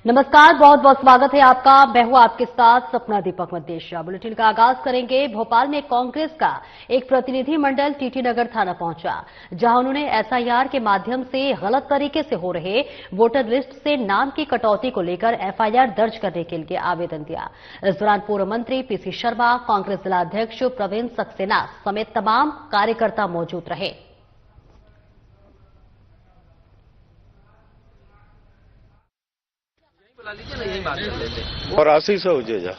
नमस्कार, बहुत बहुत स्वागत है आपका। मैं हूं आपके साथ सपना दीपक मदेशिया। बुलेटिन का आगाज करेंगे। भोपाल में कांग्रेस का एक प्रतिनिधिमंडल टीटी नगर थाना पहुंचा, जहां उन्होंने एसआईआर के माध्यम से गलत तरीके से हो रहे वोटर लिस्ट से नाम की कटौती को लेकर एफआईआर दर्ज करने के लिए आवेदन दिया। इस दौरान पूर्व मंत्री पीसी शर्मा, कांग्रेस जिलाध्यक्ष प्रवीण सक्सेना समेत तमाम कार्यकर्ता मौजूद रहे। 84 से हो जा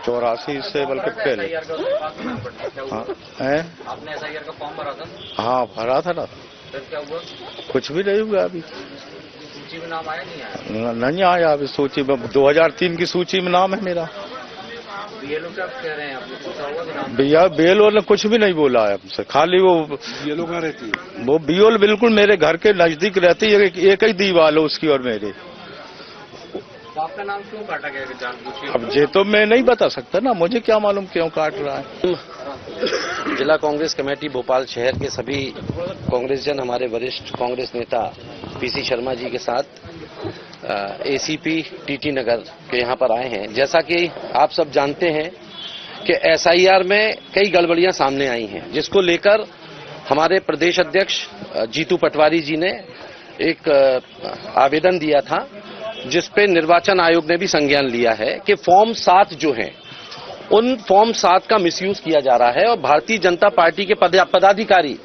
84 से बल्कि पहले। हाँ, आपने एसआईआर का फॉर्म भरा था? हाँ, भरा था ना। फिर क्या हुआ? कुछ भी नहीं हुआ अभी। सूची में नाम आया नहीं आया? नहीं आया अभी सूची में। 2003 की सूची में नाम है मेरा। बीएलओ क्या कह रहे हैं? आपने पूछा होगा कि नाम? भैया बीएलओ ने कुछ भी नहीं बोला है हमसे। खाली वो बीएलओ कहाँ रहती है? वो बीएलओ बिल्कुल मेरे घर के नजदीक रहती है। एक ही दीवार है उसकी और मेरी। तो आपका नाम क्यों काटा गया जानबूझ के? अब ये तो मैं नहीं बता सकता ना, मुझे क्या मालूम क्यों काट रहा है। जिला कांग्रेस कमेटी भोपाल शहर के सभी कांग्रेसजन हमारे वरिष्ठ कांग्रेस नेता पीसी शर्मा जी के साथ एसीपी टीटी नगर के यहाँ पर आए हैं। जैसा कि आप सब जानते हैं कि एसआईआर में कई गड़बड़ियां सामने आई हैं, जिसको लेकर हमारे प्रदेश अध्यक्ष जीतू पटवारी जी ने एक आवेदन दिया था, जिस पे निर्वाचन आयोग ने भी संज्ञान लिया है कि फॉर्म 7 जो है उन फॉर्म 7 का मिसयूज किया जा रहा है और भारतीय जनता पार्टी के पदाधिकारी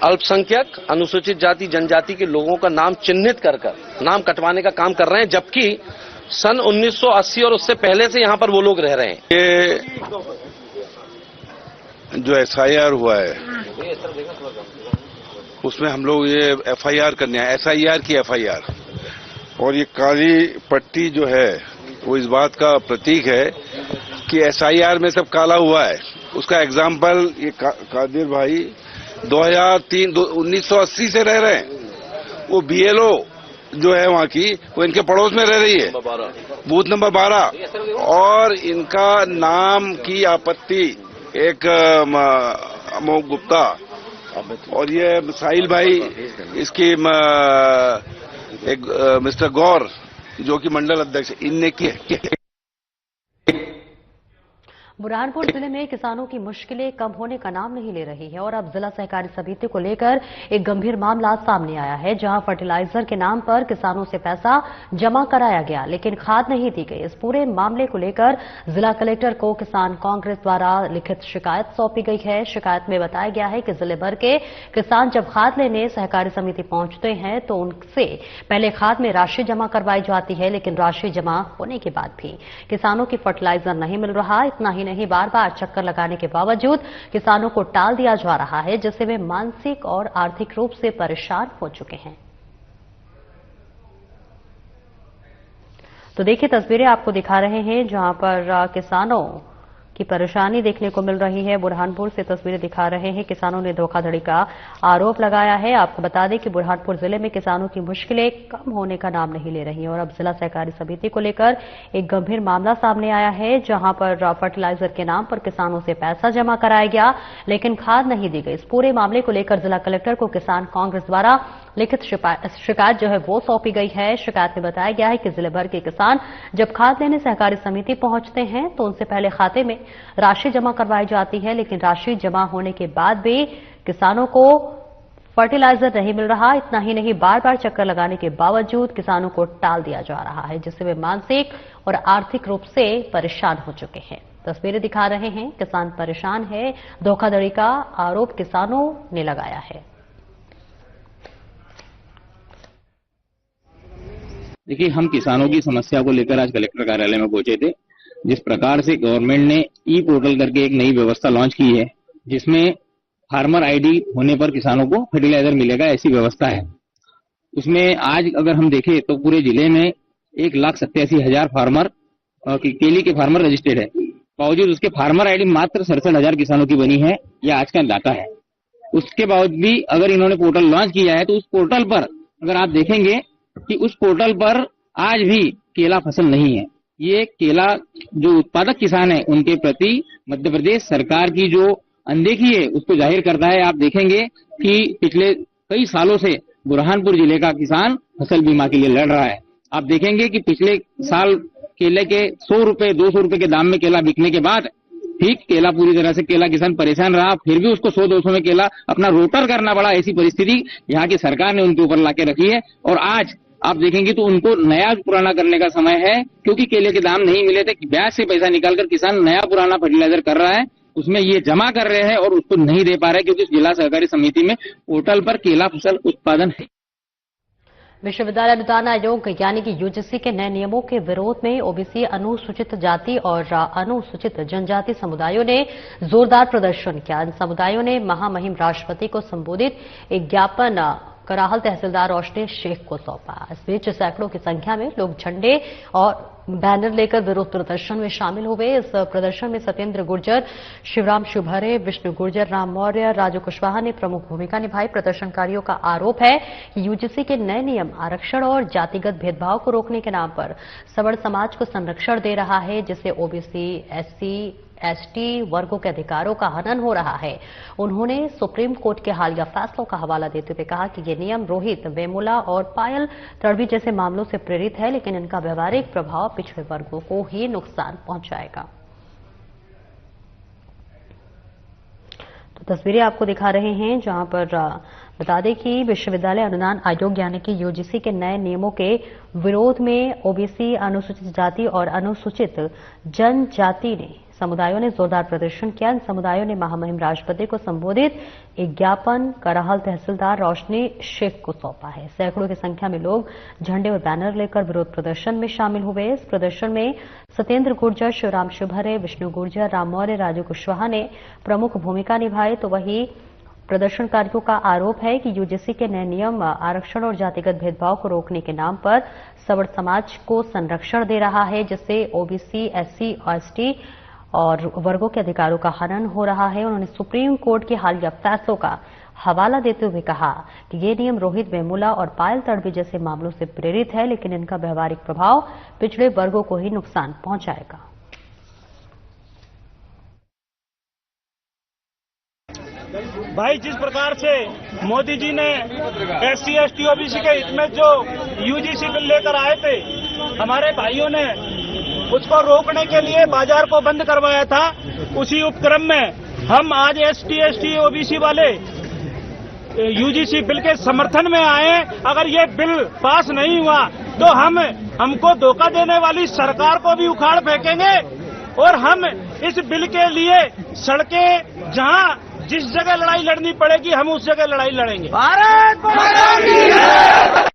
अल्पसंख्यक अनुसूचित जाति जनजाति के लोगों का नाम चिन्हित कर नाम कटवाने का काम कर रहे हैं, जबकि सन 1980 और उससे पहले से यहां पर वो लोग रह रहे हैं। ये जो एसआईआर हुआ है उसमें हम लोग ये एफआईआर करने आए, एसआईआर की एफआईआर। और ये काली पट्टी जो है वो इस बात का प्रतीक है कि एसआईआर में सब काला हुआ है। उसका एग्जाम्पल ये कादिर भाई 1980 से रह रहे हैं। वो बीएलओ जो है वहाँ की, वो इनके पड़ोस में रह रही है, बूथ नंबर 12। और इनका नाम की आपत्ति एक अमोक गुप्ता और ये साहिल भाई, इसकी एक मिस्टर गौर जो कि मंडल अध्यक्ष, इनने किया। बुरहानपुर जिले में किसानों की मुश्किलें कम होने का नाम नहीं ले रही है और अब जिला सहकारी समिति को लेकर एक गंभीर मामला सामने आया है, जहां फर्टिलाइजर के नाम पर किसानों से पैसा जमा कराया गया लेकिन खाद नहीं दी गई। इस पूरे मामले को लेकर जिला कलेक्टर को किसान कांग्रेस द्वारा लिखित शिकायत सौंपी गई है। शिकायत में बताया गया है कि जिले भर के किसान जब खाद लेने सहकारी समिति पहुंचते हैं तो उनसे पहले खाद में राशि जमा करवाई जाती है, लेकिन राशि जमा होने के बाद भी किसानों की फर्टिलाइजर नहीं मिल रहा। इतना ही नहीं, बार बार चक्कर लगाने के बावजूद किसानों को टाल दिया जा रहा है, जिससे वे मानसिक और आर्थिक रूप से परेशान हो चुके हैं। तो देखिए, तस्वीरें आपको दिखा रहे हैं जहां पर किसानों की परेशानी देखने को मिल रही है। बुरहानपुर से तस्वीरें दिखा रहे हैं। किसानों ने धोखाधड़ी का आरोप लगाया है। आपको बता दें कि बुरहानपुर जिले में किसानों की मुश्किलें कम होने का नाम नहीं ले रही और अब जिला सहकारी समिति को लेकर एक गंभीर मामला सामने आया है, जहां पर फर्टिलाइजर के नाम पर किसानों से पैसा जमा कराया गया लेकिन खाद नहीं दी गई। इस पूरे मामले को लेकर जिला कलेक्टर को किसान कांग्रेस द्वारा लिखित शिकायत जो है वो सौंपी गई है। शिकायत में बताया गया है कि जिले भर के किसान जब खाद लेने सहकारी समिति पहुंचते हैं तो उनसे पहले खाते में राशि जमा करवाई जाती है, लेकिन राशि जमा होने के बाद भी किसानों को फर्टिलाइजर नहीं मिल रहा। इतना ही नहीं, बार बार चक्कर लगाने के बावजूद किसानों को टाल दिया जा रहा है, जिससे वे मानसिक और आर्थिक रूप से परेशान हो चुके हैं। तस्वीरें दिखा रहे हैं, किसान परेशान है। धोखाधड़ी का आरोप किसानों ने लगाया है। देखिए, हम किसानों की समस्या को लेकर आज कलेक्टर कार्यालय में पहुंचे थे। जिस प्रकार से गवर्नमेंट ने ई पोर्टल करके एक नई व्यवस्था लॉन्च की है, जिसमें फार्मर आईडी होने पर किसानों को फर्टिलाइजर मिलेगा, ऐसी व्यवस्था है। उसमें आज अगर हम देखें तो पूरे जिले में 1,87,000 फार्मर केली के फार्मर रजिस्टर्ड है। बावजूद उसके फार्मर आईडी मात्र 67,000 किसानों की बनी है। यह आज का डाटा है। उसके बावजूद भी अगर इन्होंने पोर्टल लॉन्च किया है तो उस पोर्टल पर अगर आप देखेंगे कि उस पोर्टल पर आज भी केला फसल नहीं है। ये केला जो उत्पादक किसान है उनके प्रति मध्य प्रदेश सरकार की जो अनदेखी है उसको जाहिर करता है। आप देखेंगे कि पिछले कई सालों से बुरहानपुर जिले का किसान फसल बीमा के लिए लड़ रहा है। आप देखेंगे कि पिछले साल केले के 100 रुपए 200 रुपए के दाम में केला बिकने के बाद ठीक केला पूरी तरह से केला किसान परेशान रहा, फिर भी उसको 100-200 में केला अपना रोटर करना पड़ा। ऐसी परिस्थिति यहाँ की सरकार ने उनके ऊपर लाके रखी है और आज आप देखेंगे तो उनको नया पुराना करने का समय है, क्योंकि केले के दाम नहीं मिले थे। ब्याज से पैसा निकालकर किसान नया पुराना फर्टिलाइजर कर रहा है, उसमें ये जमा कर रहे हैं और उसको नहीं दे पा रहे, क्योंकि जिला सहकारी समिति में पोर्टल पर केला फसल उत्पादन है। विश्वविद्यालय अनुदान आयोग यानी कि यूजीसी के नए नियमों के विरोध में ओबीसी, अनुसूचित जाति और अनुसूचित जनजाति समुदायों ने जोरदार प्रदर्शन किया। इन समुदायों ने महामहिम राष्ट्रपति को संबोधित एक ज्ञापन कराहल तहसीलदार रोशनी शेख को सौंपा। इस बीच सैकड़ों की संख्या में लोग झंडे और बैनर लेकर विरोध प्रदर्शन में शामिल हुए। इस प्रदर्शन में सत्येंद्र गुर्जर, शिवराम शुभरे, विष्णु गुर्जर, राम मौर्य, राजू कुशवाहा ने प्रमुख भूमिका निभाई। प्रदर्शनकारियों का आरोप है कि यूजीसी के नए नियम आरक्षण और जातिगत भेदभाव को रोकने के नाम पर सवर्ण समाज को संरक्षण दे रहा है, जिससे ओबीसी, एससी, एसटी वर्गों के अधिकारों का हनन हो रहा है। उन्होंने सुप्रीम कोर्ट के हालिया फैसलों का हवाला देते हुए कहा कि ये नियम रोहित वेमुला और पायल तड़वी जैसे मामलों से प्रेरित है, लेकिन इनका व्यवहारिक प्रभाव पिछड़े वर्गों को ही नुकसान पहुंचाएगा। तो तस्वीरें आपको दिखा रहे हैं, जहां पर बता दें कि विश्वविद्यालय अनुदान आयोग यानी कि यूजीसी के नए नियमों के विरोध में ओबीसी, अनुसूचित जाति और अनुसूचित जनजाति ने समुदायों ने जोरदार प्रदर्शन किया। इन समुदायों ने महामहिम राष्ट्रपति को संबोधित एक ज्ञापन कराहल तहसीलदार रोशनी शेख को सौंपा है। सैकड़ों की संख्या में लोग झंडे और बैनर लेकर विरोध प्रदर्शन में शामिल हुए। इस प्रदर्शन में सत्येंद्र गुर्जर, शिवराम शुभरे, विष्णु गुर्जर, राम मौर्य, राजू कुशवाहा ने प्रमुख भूमिका निभाई। तो वहीं प्रदर्शनकारियों का आरोप है कि यूजीसी के नए नियम आरक्षण और जातिगत भेदभाव को रोकने के नाम पर सवर्ण समाज को संरक्षण दे रहा है, जिससे ओबीसी, एससी और एसटी और वर्गों के अधिकारों का हनन हो रहा है। उन्होंने सुप्रीम कोर्ट के हालिया फैसलों का हवाला देते हुए कहा कि ये नियम रोहित वेमुला और पायल तड़वी जैसे मामलों से प्रेरित है, लेकिन इनका व्यवहारिक प्रभाव पिछड़े वर्गों को ही नुकसान पहुंचाएगा। भाई, जिस प्रकार से मोदी जी ने एससी, एसटी, ओबीसी के हित में जो यूजीसी बिल लेकर आए थे, हमारे भाइयों ने उसको रोकने के लिए बाजार को बंद करवाया था। उसी उपक्रम में हम आज एसटी, एसटी, ओबीसी वाले यूजीसी बिल के समर्थन में आए। अगर ये बिल पास नहीं हुआ तो हमको धोखा देने वाली सरकार को भी उखाड़ फेंकेंगे और हम इस बिल के लिए सड़कें जहां जिस जगह लड़ाई लड़नी पड़ेगी हम उस जगह लड़ाई लड़ेंगे। भारत माता की जय।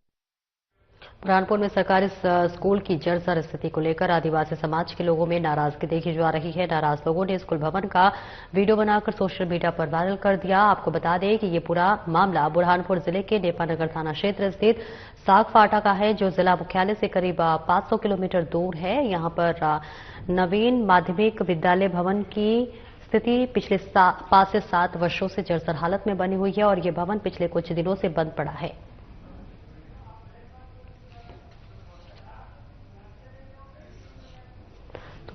बुरहानपुर में सरकारी स्कूल की जर्जर स्थिति को लेकर आदिवासी समाज के लोगों में नाराजगी देखी जा रही है। नाराज लोगों ने स्कूल भवन का वीडियो बनाकर सोशल मीडिया पर वायरल कर दिया। आपको बता दें कि ये पूरा मामला बुरहानपुर जिले के नेपानगर थाना क्षेत्र स्थित सागफाटा का है, जो जिला मुख्यालय से करीब 500 किलोमीटर दूर है। यहां पर नवीन माध्यमिक विद्यालय भवन की स्थिति पिछले 5 से 7 वर्षों से जर्जर हालत में बनी हुई है और ये भवन पिछले कुछ दिनों से बंद पड़ा है।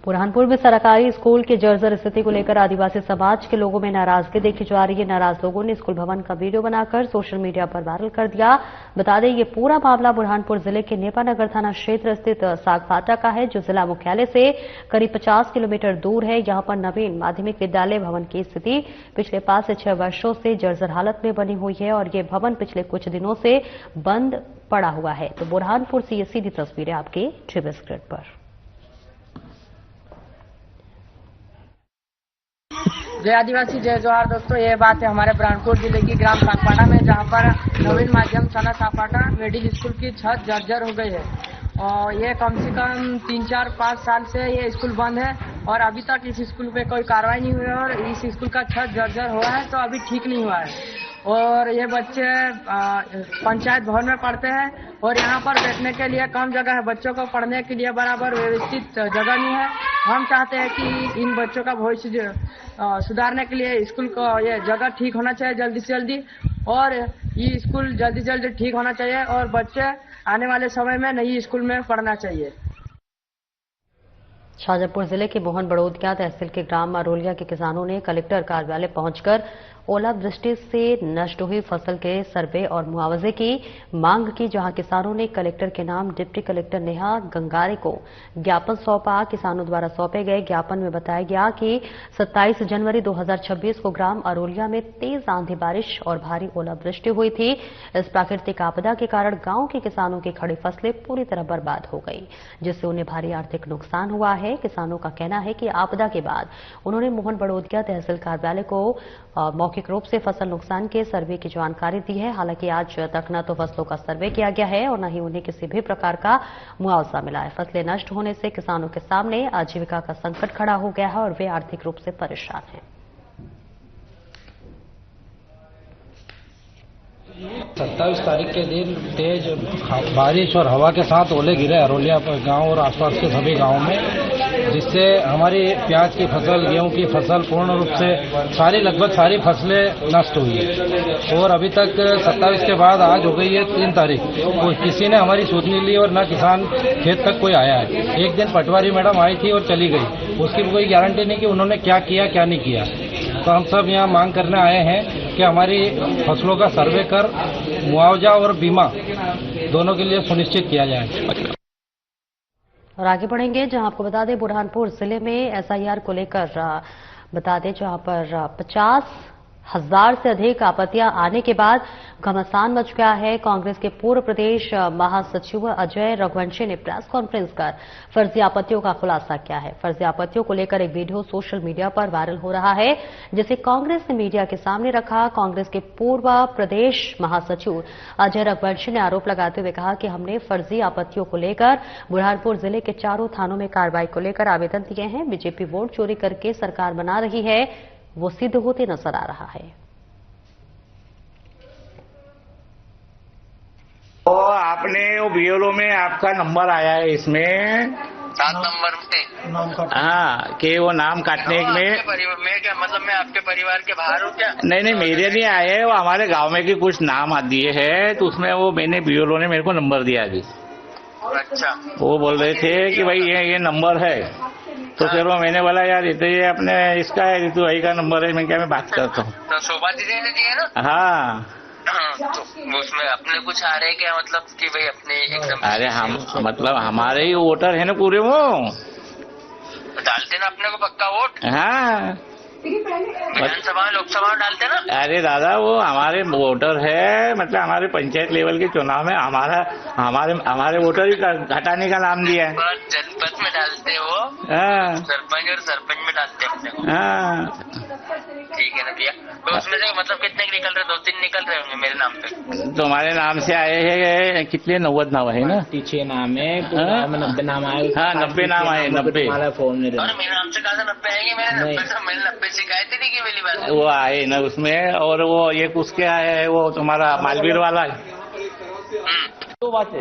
बुरहानपुर में सरकारी स्कूल के जर्जर स्थिति को लेकर आदिवासी समाज के लोगों में नाराजगी देखी जा रही है। नाराज लोगों ने स्कूल भवन का वीडियो बनाकर सोशल मीडिया पर वायरल कर दिया। बता दें, ये पूरा मामला बुरहानपुर जिले के नेपानगर थाना क्षेत्र स्थित सागफाटा का है, जो जिला मुख्यालय से करीब 50 किलोमीटर दूर है। यहां पर नवीन माध्यमिक विद्यालय भवन की स्थिति पिछले 5 से 6 वर्षों से जर्जर हालत में बनी हुई है और ये भवन पिछले कुछ दिनों से बंद पड़ा हुआ है। तो बुरहानपुर से ये सीधी तस्वीरें आपके टीवी स्क्रीन पर। जय आदिवासी, जय जोहार। दोस्तों, ये बात है हमारे बुरहानपुर जिले की ग्राम सागपाटा में, जहां पर नवीन माध्यम थाना सागपाटा मिडिल स्कूल की छत जर्जर हो गई है और ये कम से कम 3, 4, 5 साल से ये स्कूल बंद है और अभी तक इस स्कूल पे कोई कार्रवाई नहीं हुई है और इस स्कूल का छत जर्जर हुआ है तो अभी ठीक नहीं हुआ है। और ये बच्चे पंचायत भवन में पढ़ते हैं और यहाँ पर बैठने के लिए कम जगह है, बच्चों को पढ़ने के लिए बराबर व्यवस्थित जगह नहीं है। हम चाहते हैं कि इन बच्चों का भविष्य सुधारने के लिए स्कूल को ये जगह ठीक होना चाहिए जल्दी से जल्दी और ये स्कूल जल्दी से जल्दी ठीक होना चाहिए और बच्चे आने वाले समय में नई स्कूल में पढ़ना चाहिए। शाजापुर जिले के मोहन बड़ौदिया तहसील के ग्राम मारोलिया के किसानों ने कलेक्टर कार्यालय पहुंचकर ओलावृष्टि से नष्ट हुई फसल के सर्वे और मुआवजे की मांग की, जहां किसानों ने कलेक्टर के नाम डिप्टी कलेक्टर नेहा गंगारे को ज्ञापन सौंपा। किसानों द्वारा सौंपे गए ज्ञापन में बताया गया कि 27 जनवरी 2026 को ग्राम अरोलिया में तेज आंधी बारिश और भारी ओलावृष्टि हुई थी। इस प्राकृतिक आपदा के कारण गांव के किसानों की खड़ी फसलें पूरी तरह बर्बाद हो गई, जिससे उन्हें भारी आर्थिक नुकसान हुआ है। किसानों का कहना है कि आपदा के बाद उन्होंने मोहन बड़ोदिया तहसील कार्यालय को मौखिक रूप से फसल नुकसान के सर्वे की जानकारी दी है। हालांकि आज तक न तो फसलों का सर्वे किया गया है और न ही उन्हें किसी भी प्रकार का मुआवजा मिला है। फसलें नष्ट होने से किसानों के सामने आजीविका का संकट खड़ा हो गया है और वे आर्थिक रूप से परेशान हैं। 27 तारीख के दिन तेज बारिश और हवा के साथ ओले गिरे अरोलिया गांव और आसपास के सभी गांवों में, जिससे हमारी प्याज की फसल, गेहूं की फसल पूर्ण रूप से लगभग सारी फसलें नष्ट हुई है। और अभी तक 27 के बाद आज हो गई है 3 तारीख, तो किसी ने हमारी सूच नहीं ली और न किसान खेत तक कोई आया है। एक दिन पटवारी मैडम आई थी और चली गई, उसकी कोई गारंटी नहीं कि उन्होंने क्या किया क्या नहीं किया। तो हम सब यहाँ मांग करने आए हैं कि हमारी फसलों का सर्वे कर मुआवजा और बीमा दोनों के लिए सुनिश्चित किया जाए। और आगे बढ़ेंगे, जहां आपको बता दें बुरहानपुर जिले में एसआईआर को लेकर बता दें, जहां पर 50,000 से अधिक आपत्तियां आने के बाद घमासान मच गया है। कांग्रेस के पूर्व प्रदेश महासचिव अजय रघुवंशी ने प्रेस कॉन्फ्रेंस कर फर्जी आपत्तियों का खुलासा किया है। फर्जी आपत्तियों को लेकर एक वीडियो सोशल मीडिया पर वायरल हो रहा है, जिसे कांग्रेस ने मीडिया के सामने रखा। कांग्रेस के पूर्व प्रदेश महासचिव अजय रघुवंशी ने आरोप लगाते हुए कहा कि हमने फर्जी आपत्तियों को लेकर बुरहानपुर जिले के चारों थानों में कार्रवाई को लेकर आवेदन दिए हैं। बीजेपी वोट चोरी करके सरकार बना रही है, वो सिद्ध होते नजर आ रहा है। तो आपने वो बीएलओ में आपका नंबर आया है, इसमें 7 नंबर में। हाँ, कि वो नाम काटने में मैं क्या मतलब, मैं आपके परिवार के बाहर हूँ क्या? नहीं, मेरे नहीं आए, वो हमारे गांव में की कुछ नाम दिए हैं, तो उसमें वो मैंने बीएलओ ने मेरे को नंबर दिया अभी। अच्छा। वो बोल रहे थे कि भाई ये नंबर है, तो फिर वो मैंने बोला यार ये अपने इसका है, ऋतु भाई का नंबर है, मैं क्या मैं बात करता हूँ। तो शोभा दीदी ने दिए ना? हाँ। तो उसमें अपने कुछ आ रहे क्या, मतलब कि भाई अपने एकदम? अरे हम मतलब हमारे ही वोटर है ना पूरे, वो डालते ना अपने को पक्का वोट। हाँ, विधानसभा लोकसभा डालते ना? अरे दादा वो हमारे वोटर है, मतलब हमारे पंचायत लेवल के चुनाव में हमारे वोटर ही हटाने का नाम दिया है। जनपद में डालते हो? हाँ। सरपंच और सरपंच में डालते अपने को? हाँ। ठीक है ना भैया। तो उसमें से मतलब कितने निकल रहे? 2-3 निकल रहे होंगे मेरे नाम पे। तुम्हारे नाम से आए हैं कितने? 90 नाम है ना? 6 नाम है, 90 नाम आए। हाँ, 90 नाम आए। 90 फोन में। और मेरे नाम से कहा था 90 आएंगे? मैंने 90 शिकायत ही नहीं की पहली बार। वो आए ना उसमें, और वो एक उसके आए है, वो तुम्हारा मालवीर वाला है। दो बातें,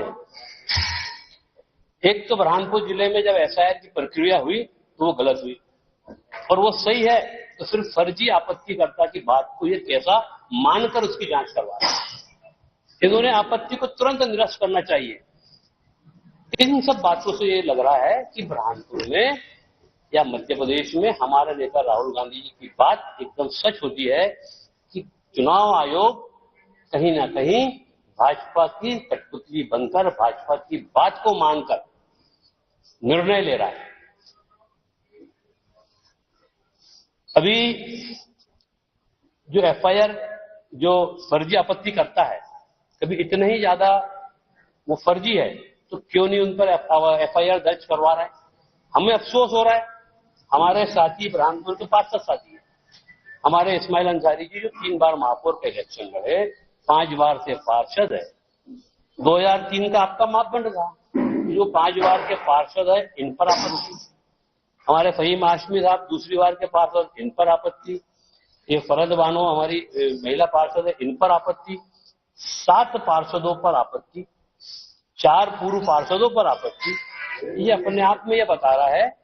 एक तो बुरहानपुर जिले में जब एसआईआर की प्रक्रिया हुई तो वो गलत हुई, और वो सही है तो सिर्फ फर्जी आपत्तिकर्ता की बात को ये कैसा मानकर उसकी जांच करवा रहा है। इन्होंने आपत्ति को तुरंत निरस्त करना चाहिए। इन सब बातों से ये लग रहा है कि बुरहानपुर में या मध्य प्रदेश में हमारे नेता राहुल गांधी जी की बात एकदम सच होती है कि चुनाव आयोग कहीं ना कहीं भाजपा की कठपुतली बनकर, भाजपा की बात को मानकर निर्णय ले रहा है। अभी जो एफआईआर जो फर्जी आपत्ति करता है, कभी इतने ही ज्यादा वो फर्जी है तो क्यों नहीं उन पर एफआईआर दर्ज करवा रहा है? हमें अफसोस हो रहा है, हमारे साथी बुरहानपुर के 5 साथी है, हमारे इस्माइल अंसारी जी जो 3 बार महापौर के इलेक्शन लड़े, 5 बार से पार्षद है, 2003 का आपका मापदंड था, जो 5 बार के पार्षद है इन पर आपत्ति। हमारे फहीम हाशमी साहब दूसरी बार के पार्षद, इन पर आपत्ति। ये फरद बानो हमारी महिला पार्षद है, इन पर आपत्ति। 7 पार्षदों पर आपत्ति, 4 पूर्व पार्षदों पर आपत्ति। ये अपने आप में ये बता रहा है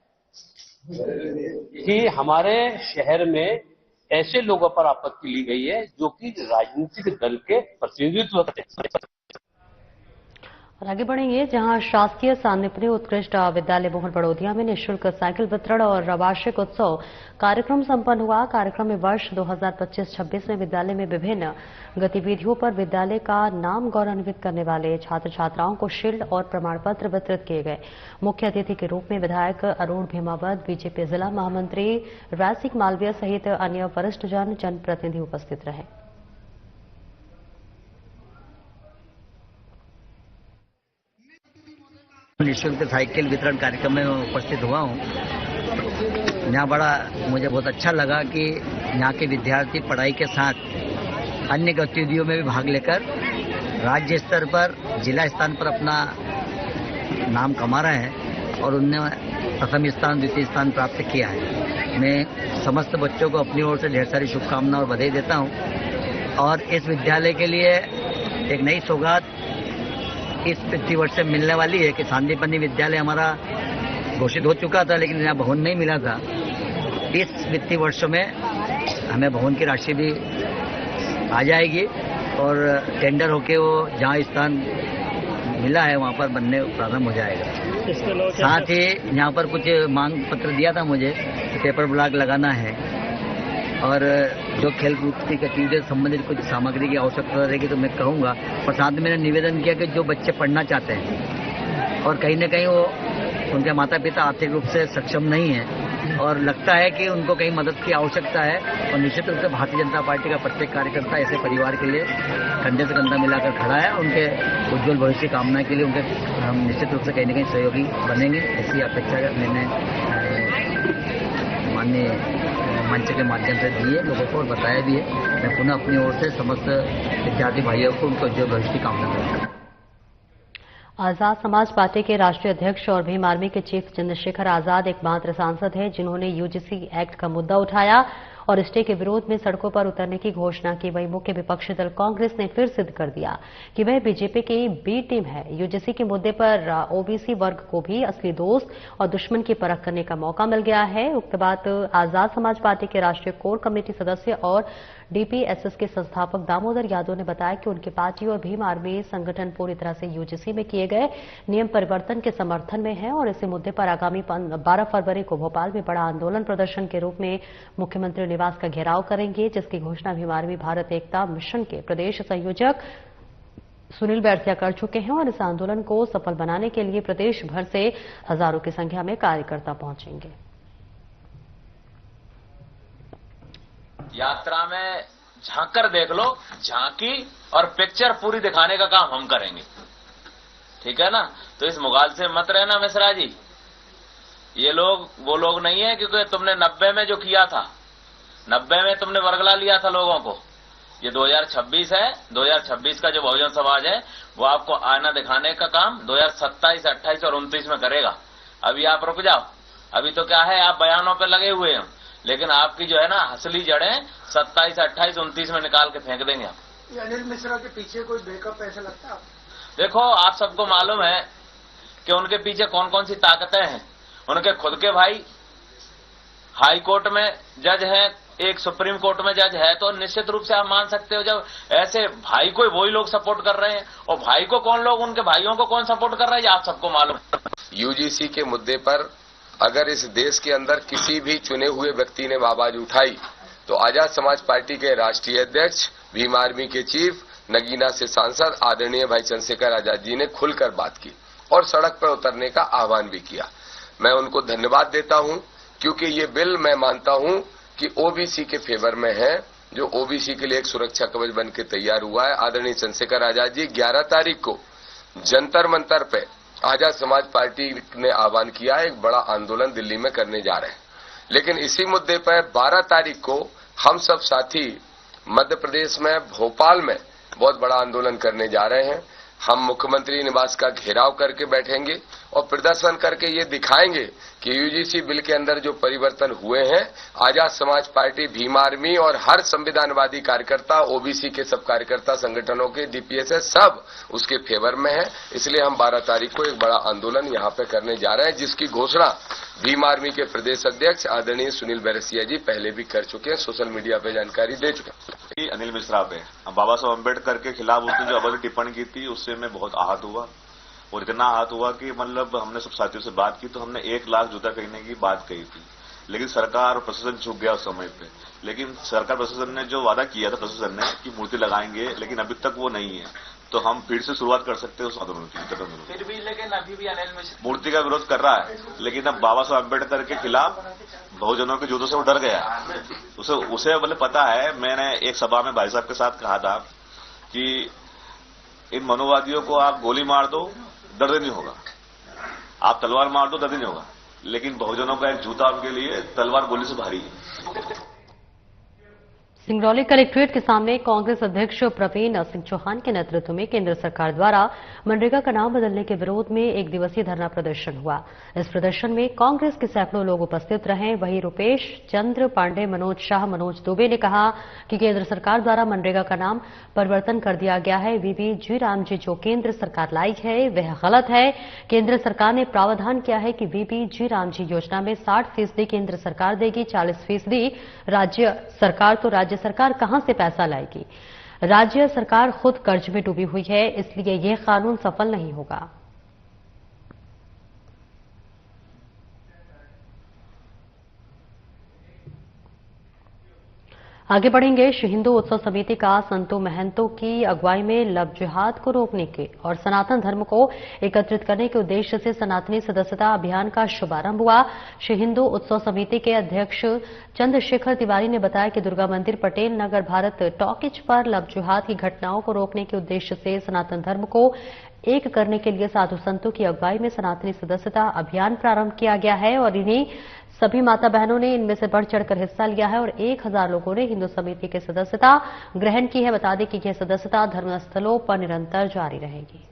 कि हमारे शहर में ऐसे लोगों पर आपत्ति ली गई है जो कि राजनीतिक दल के प्रतिनिधित्व करते हैं। और आगे बढ़ेंगे, जहां शासकीय सांदीपनि उत्कृष्ट विद्यालय मोहन बड़ोदिया में निःशुल्क साइकिल वितरण और वार्षिक उत्सव कार्यक्रम संपन्न हुआ। कार्यक्रम में वर्ष 2025-26 में विद्यालय में विभिन्न गतिविधियों पर विद्यालय का नाम गौरवान्वित करने वाले छात्र छात्राओं को शील्ड और प्रमाण पत्र वितरित किए गए। मुख्य अतिथि के रूप में विधायक अरुण भीमावत, बीजेपी जिला महामंत्री रायसिंह मालवीय सहित अन्य वरिष्ठ जनप्रतिनिधि उपस्थित रहे। निःशुल्क साइकिल वितरण कार्यक्रम में उपस्थित हुआ हूँ। यहाँ बड़ा मुझे बहुत अच्छा लगा कि यहाँ के विद्यार्थी पढ़ाई के साथ अन्य गतिविधियों में भी भाग लेकर राज्य स्तर पर, जिला स्तर पर अपना नाम कमा रहे हैं और उनने प्रथम स्थान, द्वितीय स्थान प्राप्त किया है। मैं समस्त बच्चों को अपनी ओर से ढेर सारी शुभकामनाएं और बधाई देता हूँ और इस विद्यालय के लिए एक नई सौगात इस वित्तीय वर्ष से मिलने वाली है कि सांदीपनि विद्यालय हमारा घोषित हो चुका था, लेकिन यहाँ भवन नहीं मिला था। इस वित्तीय वर्ष में हमें भवन की राशि भी आ जाएगी और टेंडर होके वो जहाँ स्थान मिला है वहाँ पर बनने प्रारंभ हो जाएगा। साथ ही यहाँ पर कुछ मांग पत्र दिया था मुझे, पेपर ब्लॉक लगाना है और जो खेलकूद की गतिविधियों से संबंधित कुछ सामग्री की आवश्यकता रहेगी तो मैं कहूँगा। और साथ में मैंने निवेदन किया कि जो बच्चे पढ़ना चाहते हैं और कहीं न कहीं वो उनके माता पिता आर्थिक रूप से सक्षम नहीं है और लगता है कि उनको कहीं मदद की आवश्यकता है, और निश्चित रूप से भारतीय जनता पार्टी का प्रत्येक कार्यकर्ता ऐसे परिवार के लिए कंधे से कंधा मिलाकर खड़ा है। उनके उज्जवल भविष्य की कामना के लिए उनके हम निश्चित रूप से कहीं न कहीं सहयोगी बनेंगे, ऐसी अपेक्षा मैंने माननीय मंच के माध्यम से दी है लोगों को और बताया भी है। मैं पुनः अपनी ओर से समस्त विद्यार्थी भाइयों को उनके उज्जवल भविष्य की कामना करता हूँ। आजाद समाज पार्टी के राष्ट्रीय अध्यक्ष और भीम आर्मी के चीफ चंद्रशेखर आजाद एकमात्र सांसद हैं जिन्होंने यूजीसी एक्ट का मुद्दा उठाया और स्टे के विरोध में सड़कों पर उतरने की घोषणा की। वहीं मुख्य विपक्षी दल कांग्रेस ने फिर सिद्ध कर दिया कि वह बीजेपी की बी टीम है। यूजीसी के मुद्दे पर ओबीसी वर्ग को भी असली दोस्त और दुश्मन की परख करने का मौका मिल गया है। उक्त बात आजाद समाज पार्टी के राष्ट्रीय कोर कमेटी सदस्य और डीपीएसएस के संस्थापक दामोदर यादव ने बताया कि उनकी पार्टी और भीम आर्मी संगठन पूरी तरह से यूजीसी में किए गए नियम परिवर्तन के समर्थन में है और इसी मुद्दे पर आगामी 12 फरवरी को भोपाल में बड़ा आंदोलन प्रदर्शन के रूप में मुख्यमंत्री निवास का घेराव करेंगे, जिसकी घोषणा भीम आर्मी भारत एकता मिशन के प्रदेश संयोजक सुनील बैरसिया कर चुके हैं और इस आंदोलन को सफल बनाने के लिए प्रदेश भर से हजारों की संख्या में कार्यकर्ता पहुंचेंगे। यात्रा में झांककर देख लो, झांकी और पिक्चर पूरी दिखाने का काम हम करेंगे, ठीक है ना। तो इस मुगाल से मत रहना मिश्रा जी, ये लोग वो लोग नहीं है क्योंकि तुमने 90 में जो किया था, 90 में तुमने वर्गला लिया था लोगों को। ये 2026 है, 2026 का जो बहुजन समाज है वो आपको आईना दिखाने का काम 2027, 28 और 29 में करेगा। अभी आप रुक जाओ, अभी तो क्या है आप बयानों पे लगे हुए हैं, लेकिन आपकी जो है ना असली जड़ें 27, 28, 29 में निकाल के फेंक देंगे आप। अनिल मिश्रा के पीछे कोई बैकअप ऐसा लगता है? देखो आप सबको मालूम है कि उनके पीछे कौन कौन सी ताकतें हैं। उनके खुद के भाई हाई कोर्ट में जज हैं, एक सुप्रीम कोर्ट में जज है, तो निश्चित रूप से आप मान सकते हो जब ऐसे भाई को वही लोग सपोर्ट कर रहे हैं, और भाई को कौन लोग, उनके भाइयों को कौन सपोर्ट कर रहे हैं, आप सबको मालूम है। यूजीसी के मुद्दे पर अगर इस देश के अंदर किसी भी चुने हुए व्यक्ति ने आवाज उठाई तो आजाद समाज पार्टी के राष्ट्रीय अध्यक्ष, भीम आर्मी के चीफ, नगीना से सांसद आदरणीय भाई चंद्रशेखर आजाद जी ने खुलकर बात की और सड़क पर उतरने का आह्वान भी किया। मैं उनको धन्यवाद देता हूं क्योंकि ये बिल मैं मानता हूं कि ओबीसी के फेवर में है, जो ओबीसी के लिए एक सुरक्षा कवच बन के तैयार हुआ है। आदरणीय चंद्रशेखर आजाद जी 11 तारीख को जंतर मंतर पे आजाद समाज पार्टी ने आह्वान किया है, एक बड़ा आंदोलन दिल्ली में करने जा रहे हैं। लेकिन इसी मुद्दे पर 12 तारीख को हम सब साथी मध्य प्रदेश में भोपाल में बहुत बड़ा आंदोलन करने जा रहे हैं। हम मुख्यमंत्री निवास का घेराव करके बैठेंगे और प्रदर्शन करके ये दिखाएंगे कि यूजीसी बिल के अंदर जो परिवर्तन हुए हैं, आजाद समाज पार्टी, भीम आर्मी और हर संविधानवादी कार्यकर्ता, ओबीसी के सब कार्यकर्ता संगठनों के, डीपीएसएस सब उसके फेवर में है। इसलिए हम 12 तारीख को एक बड़ा आंदोलन यहाँ पे करने जा रहे हैं, जिसकी घोषणा भीम आर्मी के प्रदेश अध्यक्ष आदरणीय सुनील बैरसिया जी पहले भी कर चुके हैं, सोशल मीडिया पे जानकारी दे चुके हैं। अनिल मिश्रा पे बाबा साहब अम्बेडकर के खिलाफ उसने जो अभद्र टिप्पणी की थी उससे मैं बहुत आहत हुआ। और इतना आहत हुआ कि मतलब हमने सब साथियों से बात की तो हमने 1 लाख जूता खरीदने की बात कही थी, लेकिन सरकार और प्रशासन चूक गया उस समय पे। लेकिन सरकार प्रशासन ने जो वादा किया था प्रशासन ने कि मूर्ति लगाएंगे, लेकिन अभी तक वो नहीं है। तो हम फिर से शुरुआत कर सकते हैं उस आंदोलन की। फिर भी लेकिन अभी भी अनिल मिश्र मूर्ति का विरोध कर रहा है, लेकिन अब बाबा साहब अम्बेडकर के खिलाफ बहुजनों के जूतों से वो डर गया। उसे मतलब पता है, मैंने एक सभा में भाई साहब के साथ कहा था कि इन मनोवादियों को आप गोली मार दो दर्द नहीं होगा, आप तलवार मार दो दर्द नहीं होगा, लेकिन बहुजनों का एक जूता उनके लिए तलवार गोली से भारी है। सिंगरौली कलेक्ट्रेट के सामने कांग्रेस अध्यक्ष प्रवीण सिंह चौहान के नेतृत्व में केंद्र सरकार द्वारा मनरेगा का नाम बदलने के विरोध में 1 दिवसीय धरना प्रदर्शन हुआ। इस प्रदर्शन में कांग्रेस के सैकड़ों लोग उपस्थित रहे। वहीं रुपेश चंद्र पांडे, मनोज शाह, मनोज दुबे ने कहा कि केंद्र सरकार द्वारा मनरेगा का नाम परिवर्तन कर दिया गया है। वीबी जी राम जी जो केंद्र सरकार लाई है वह गलत है। केंद्र सरकार ने प्रावधान किया है कि वीबी जी राम जी योजना में 60% केंद्र सरकार देगी, 40% राज्य सरकार। तो राज्य सरकार कहां से पैसा लाएगी? राज्य सरकार खुद कर्ज में डूबी हुई है, इसलिए यह कानून सफल नहीं होगा। आगे बढ़ेंगे। श्री हिंदू उत्सव समिति का संतों महंतों की अगुवाई में लव जिहाद को रोकने के और सनातन धर्म को एकत्रित करने के उद्देश्य से सनातनी सदस्यता अभियान का शुभारंभ हुआ। श्री हिंदू उत्सव समिति के अध्यक्ष चंद्रशेखर तिवारी ने बताया कि दुर्गा मंदिर, पटेल नगर, भारत टॉकीज पर लव जिहाद की घटनाओं को रोकने के उद्देश्य से सनातन धर्म को एक करने के लिए साधु संतों की अगुवाई में सनातनी सदस्यता अभियान प्रारंभ किया गया है और इन्हीं सभी माता बहनों ने इनमें से बढ़ चढ़कर हिस्सा लिया है और 1000 लोगों ने हिंदू समिति की सदस्यता ग्रहण की है। बता दें कि यह सदस्यता धर्मस्थलों पर निरंतर जारी रहेगी।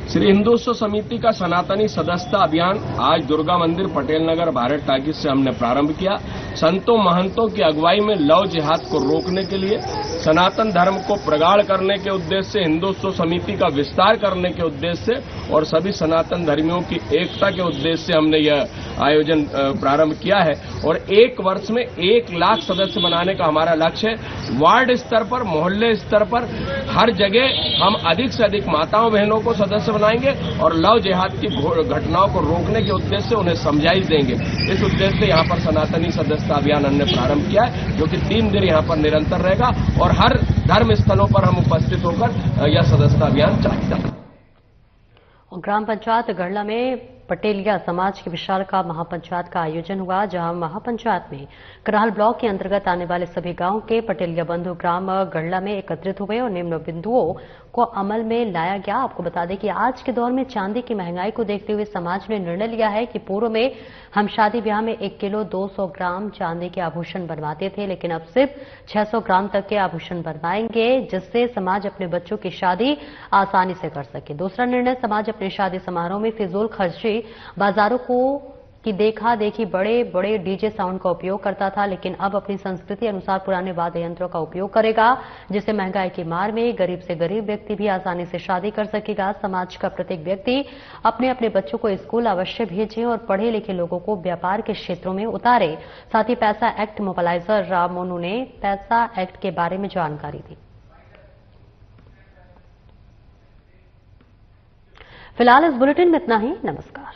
श्री हिंदू उत्सव समिति का सनातनी सदस्यता अभियान आज दुर्गा मंदिर, पटेल नगर, भारत टाकीज से हमने प्रारंभ किया। संतों महंतों की अगुवाई में लव जिहाद को रोकने के लिए, सनातन धर्म को प्रगाढ़ करने के उद्देश्य से, हिंदू उत्सव समिति का विस्तार करने के उद्देश्य से और सभी सनातन धर्मियों की एकता के उद्देश्य से हमने यह आयोजन प्रारंभ किया है और 1 वर्ष में 1 लाख सदस्य बनाने का हमारा लक्ष्य है। वार्ड स्तर पर, मोहल्ले स्तर पर, हर जगह हम अधिक से अधिक माताओं बहनों को सदस्य बनाएंगे और लव जिहाद की घटनाओं को रोकने के उद्देश्य से उन्हें समझाइश देंगे। इस उद्देश्य से यहाँ पर सनातनी सदस्यता अभियान हमने प्रारंभ किया है, जो कि 3 दिन यहाँ पर निरंतर रहेगा और हर धर्म स्थलों पर हम उपस्थित होकर यह सदस्यता अभियान चलाएंगे। ग्राम पंचायत गढ़ला में पटेलिया समाज की विशालकाय महापंचायत का आयोजन हुआ, जहां महापंचायत में कराल ब्लॉक के अंतर्गत आने वाले सभी गांव के पटेलिया बंधु ग्राम गढ़ला में एकत्रित हुए और निम्न बिंदुओं को अमल में लाया गया। आपको बता दें कि आज के दौर में चांदी की महंगाई को देखते हुए समाज ने निर्णय लिया है कि पूर्व में हम शादी ब्याह में 1 किलो 200 ग्राम चांदी के आभूषण बनवाते थे, लेकिन अब सिर्फ 600 ग्राम तक के आभूषण बनवाएंगे, जिससे समाज अपने बच्चों की शादी आसानी से कर सके। दूसरा निर्णय, समाज अपने शादी समारोह में फिजूल खर्ची बाजारों की देखा देखी बड़े बड़े डीजे साउंड का उपयोग करता था, लेकिन अब अपनी संस्कृति अनुसार पुराने वाद्य यंत्रों का उपयोग करेगा, जिससे महंगाई की मार में गरीब से गरीब व्यक्ति भी आसानी से शादी कर सकेगा। समाज का प्रत्येक व्यक्ति अपने अपने बच्चों को स्कूल अवश्य भेजे और पढ़े लिखे लोगों को व्यापार के क्षेत्रों में उतारे। साथ ही पैसा एक्ट मोबालाइजर राम मोनू ने पैसा एक्ट के बारे में जानकारी दी। फिलहाल इस बुलेटिन में इतना ही। नमस्कार।